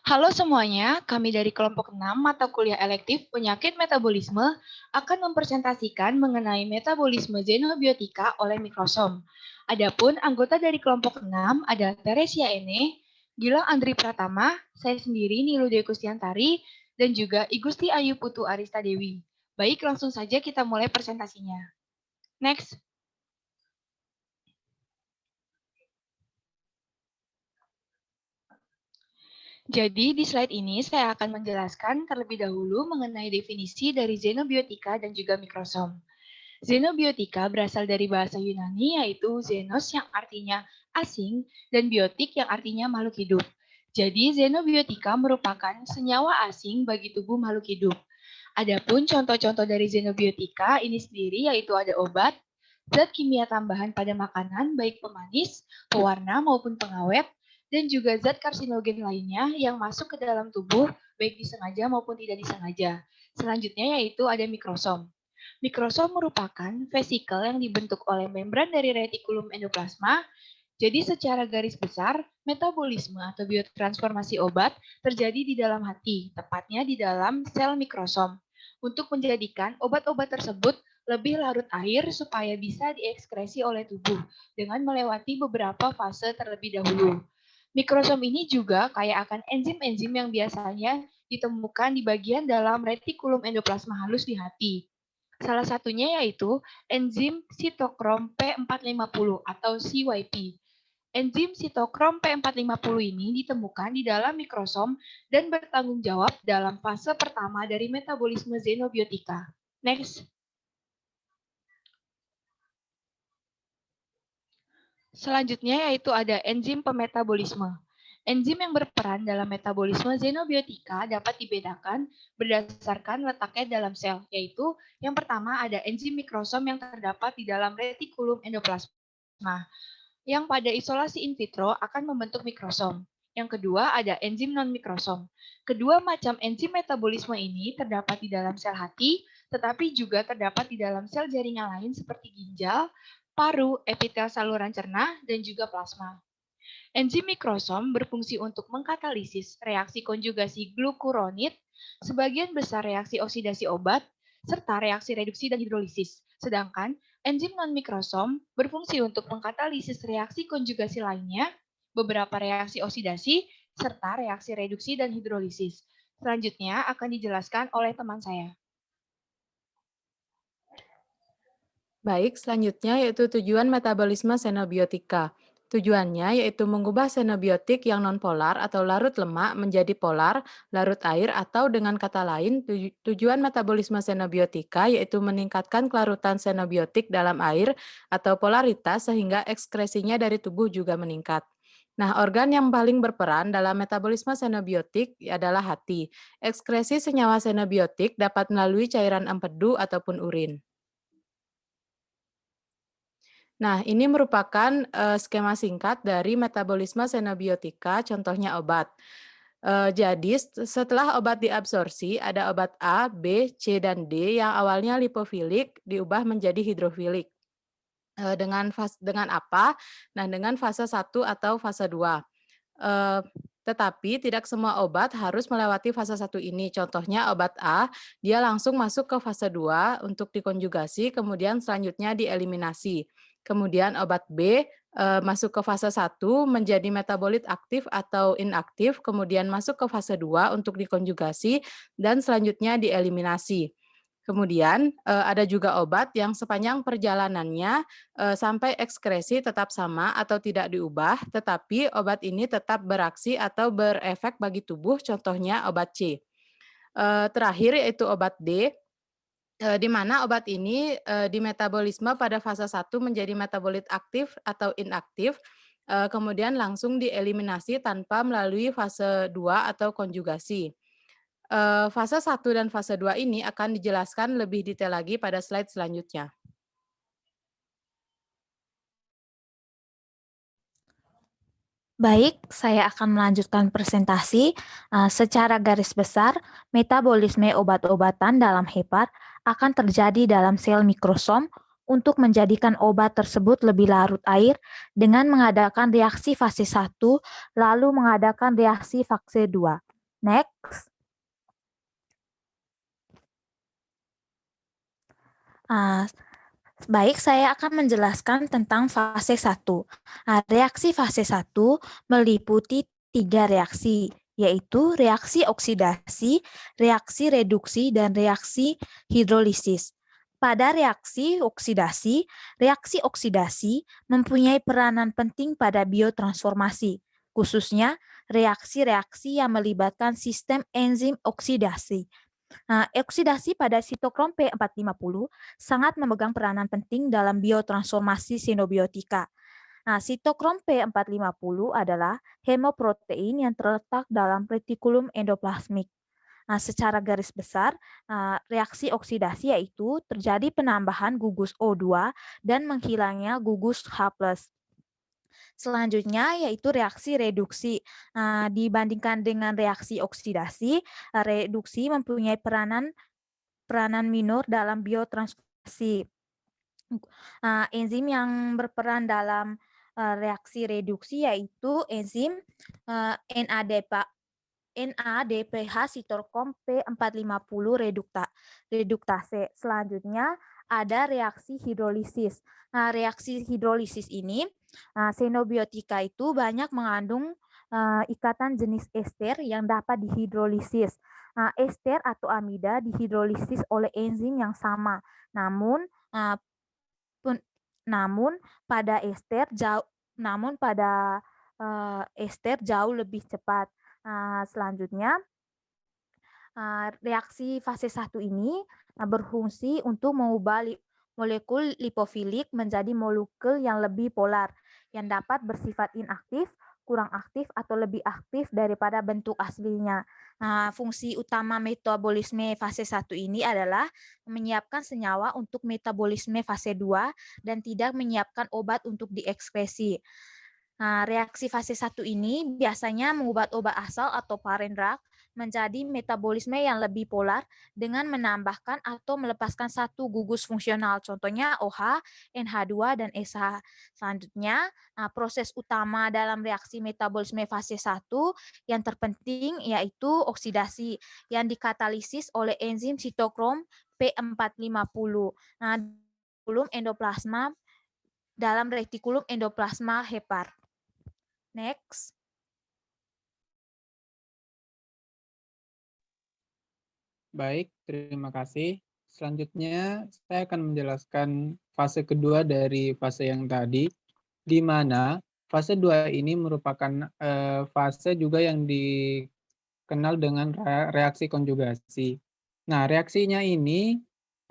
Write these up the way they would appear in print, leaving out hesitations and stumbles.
Halo semuanya, kami dari kelompok 6 mata kuliah elektif penyakit metabolisme akan mempresentasikan mengenai metabolisme xenobiotika oleh mikrosom. Adapun anggota dari kelompok 6 ada Teresia Ene, Gilang Andri Pratama, saya sendiri Nilude Kustiantari, dan juga Igusti Ayu Putu Arista Dewi. Baik, langsung saja kita mulai presentasinya. Next. Jadi di slide ini saya akan menjelaskan terlebih dahulu mengenai definisi dari xenobiotika dan juga mikrosom. Xenobiotika berasal dari bahasa Yunani yaitu xenos yang artinya asing dan biotik yang artinya makhluk hidup. Jadi xenobiotika merupakan senyawa asing bagi tubuh makhluk hidup. Adapun contoh-contoh dari xenobiotika ini sendiri yaitu ada obat, zat kimia tambahan pada makanan baik pemanis, pewarna maupun pengawet, dan juga zat karsinogen lainnya yang masuk ke dalam tubuh baik disengaja maupun tidak disengaja. Selanjutnya yaitu ada mikrosom. Mikrosom merupakan vesikel yang dibentuk oleh membran dari retikulum endoplasma. Jadi secara garis besar, metabolisme atau biotransformasi obat terjadi di dalam hati, tepatnya di dalam sel mikrosom. Untuk menjadikan obat-obat tersebut lebih larut air supaya bisa diekskresi oleh tubuh dengan melewati beberapa fase terlebih dahulu. Mikrosom ini juga kaya akan enzim-enzim yang biasanya ditemukan di bagian dalam retikulum endoplasma halus di hati. Salah satunya yaitu enzim sitokrom P450 atau CYP. Enzim sitokrom P450 ini ditemukan di dalam mikrosom dan bertanggung jawab dalam fase pertama dari metabolisme xenobiotika. Next. Selanjutnya yaitu ada enzim pemetabolisme. Enzim yang berperan dalam metabolisme xenobiotika dapat dibedakan berdasarkan letaknya dalam sel, yaitu yang pertama ada enzim mikrosom yang terdapat di dalam retikulum endoplasma, yang pada isolasi in vitro akan membentuk mikrosom. Yang kedua ada enzim non-mikrosom. Kedua macam enzim metabolisme ini terdapat di dalam sel hati, tetapi juga terdapat di dalam sel jaringan lain seperti ginjal, paru, epitel saluran cerna, dan juga plasma. Enzim mikrosom berfungsi untuk mengkatalisis reaksi konjugasi glukuronid, sebagian besar reaksi oksidasi obat, serta reaksi reduksi dan hidrolisis. Sedangkan enzim non-mikrosom berfungsi untuk mengkatalisis reaksi konjugasi lainnya, beberapa reaksi oksidasi, serta reaksi reduksi dan hidrolisis. Selanjutnya akan dijelaskan oleh teman saya. Baik, selanjutnya yaitu tujuan metabolisme xenobiotika. Tujuannya yaitu mengubah xenobiotik yang nonpolar atau larut lemak menjadi polar, larut air, atau dengan kata lain, tujuan metabolisme xenobiotika yaitu meningkatkan kelarutan xenobiotik dalam air atau polaritas sehingga ekskresinya dari tubuh juga meningkat. Nah, organ yang paling berperan dalam metabolisme xenobiotik adalah hati. Ekskresi senyawa xenobiotik dapat melalui cairan empedu ataupun urin. Nah, ini merupakan skema singkat dari metabolisme xenobiotika, contohnya obat. Jadi setelah obat diabsorpsi, ada obat A, B, C, dan D yang awalnya lipofilik diubah menjadi hidrofilik. Dengan apa? Nah, dengan fase 1 atau fase 2. Tetapi tidak semua obat harus melewati fase 1 ini. Contohnya obat A, dia langsung masuk ke fase 2 untuk dikonjugasi, kemudian selanjutnya dieliminasi. Kemudian obat B masuk ke fase 1 menjadi metabolit aktif atau inaktif, kemudian masuk ke fase 2 untuk dikonjugasi, dan selanjutnya dieliminasi. Kemudian ada juga obat yang sepanjang perjalanannya sampai ekskresi tetap sama atau tidak diubah, tetapi obat ini tetap beraksi atau berefek bagi tubuh, contohnya obat C. Terakhir yaitu obat D, di mana obat ini di metabolisme pada fase 1 menjadi metabolit aktif atau inaktif, kemudian langsung dieliminasi tanpa melalui fase 2 atau konjugasi. Fase 1 dan fase 2 ini akan dijelaskan lebih detail lagi pada slide selanjutnya. Baik, saya akan melanjutkan presentasi. Secara garis besar, metabolisme obat-obatan dalam hepar akan terjadi dalam sel mikrosom untuk menjadikan obat tersebut lebih larut air dengan mengadakan reaksi fase 1 lalu mengadakan reaksi fase 2. Next. Baik, saya akan menjelaskan tentang fase 1. Reaksi fase 1 meliputi 3 reaksi, yaitu reaksi oksidasi, reaksi reduksi, dan reaksi hidrolisis. Pada reaksi oksidasi mempunyai peranan penting pada biotransformasi, khususnya reaksi-reaksi yang melibatkan sistem enzim oksidasi. Oksidasi pada sitokrom P450 sangat memegang peranan penting dalam biotransformasi xenobiotika. Sitokrom P450 adalah hemoprotein yang terletak dalam retikulum endoplasmik. Secara garis besar, reaksi oksidasi yaitu terjadi penambahan gugus O2 dan menghilangnya gugus H+. Selanjutnya yaitu reaksi reduksi. Dibandingkan dengan reaksi oksidasi, reduksi mempunyai peranan minor dalam biotransformasi. Enzim yang berperan dalam reaksi reduksi yaitu enzim NADPH sitokrom P450 reduktase. Selanjutnya ada reaksi hidrolisis. Reaksi hidrolisis ini xenobiotika itu banyak mengandung ikatan jenis ester yang dapat dihidrolisis. Ester atau amida dihidrolisis oleh enzim yang sama, namun pada ester jauh lebih cepat. Selanjutnya, reaksi fase 1 ini berfungsi untuk mengubah molekul lipofilik menjadi molekul yang lebih polar, yang dapat bersifat inaktif, kurang aktif, atau lebih aktif daripada bentuk aslinya. Fungsi utama metabolisme fase 1 ini adalah menyiapkan senyawa untuk metabolisme fase 2 dan tidak menyiapkan obat untuk diekskresi. Reaksi fase 1 ini biasanya mengubah obat asal atau parent drug menjadi metabolisme yang lebih polar dengan menambahkan atau melepaskan satu gugus fungsional, contohnya OH, NH2, dan SH. Selanjutnya, proses utama dalam reaksi metabolisme fase 1 yang terpenting yaitu oksidasi yang dikatalisis oleh enzim sitokrom P450. Dalam retikulum endoplasma hepar. Next. Baik, terima kasih. Selanjutnya, saya akan menjelaskan fase kedua dari fase yang tadi, di mana fase 2 ini merupakan fase juga yang dikenal dengan reaksi konjugasi. Nah, reaksinya ini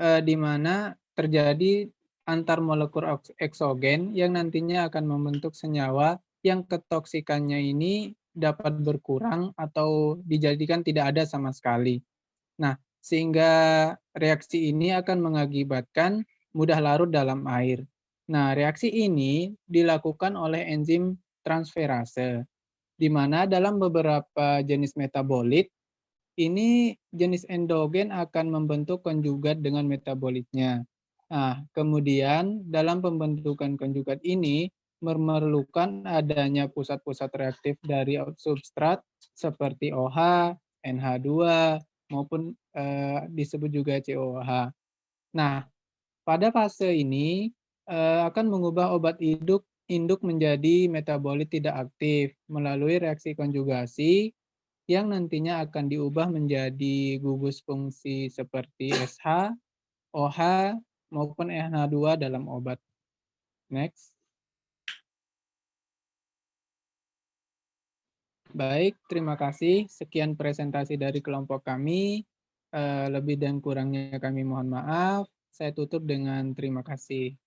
di mana terjadi antar molekul eksogen yang nantinya akan membentuk senyawa yang ketoksikannya ini dapat berkurang atau dijadikan tidak ada sama sekali. Nah, sehingga reaksi ini akan mengakibatkan mudah larut dalam air. Nah, reaksi ini dilakukan oleh enzim transferase, di mana dalam beberapa jenis metabolit, ini jenis endogen akan membentuk konjugat dengan metabolitnya. Nah, kemudian dalam pembentukan konjugat ini memerlukan adanya pusat-pusat reaktif dari substrat seperti OH, NH2, maupun disebut juga COH. Nah, pada fase ini akan mengubah obat induk menjadi metabolit tidak aktif melalui reaksi konjugasi yang nantinya akan diubah menjadi gugus fungsi seperti SH, OH, maupun NH2 dalam obat. Next. Baik, terima kasih. Sekian presentasi dari kelompok kami. Lebih dan kurangnya kami mohon maaf. Saya tutup dengan terima kasih.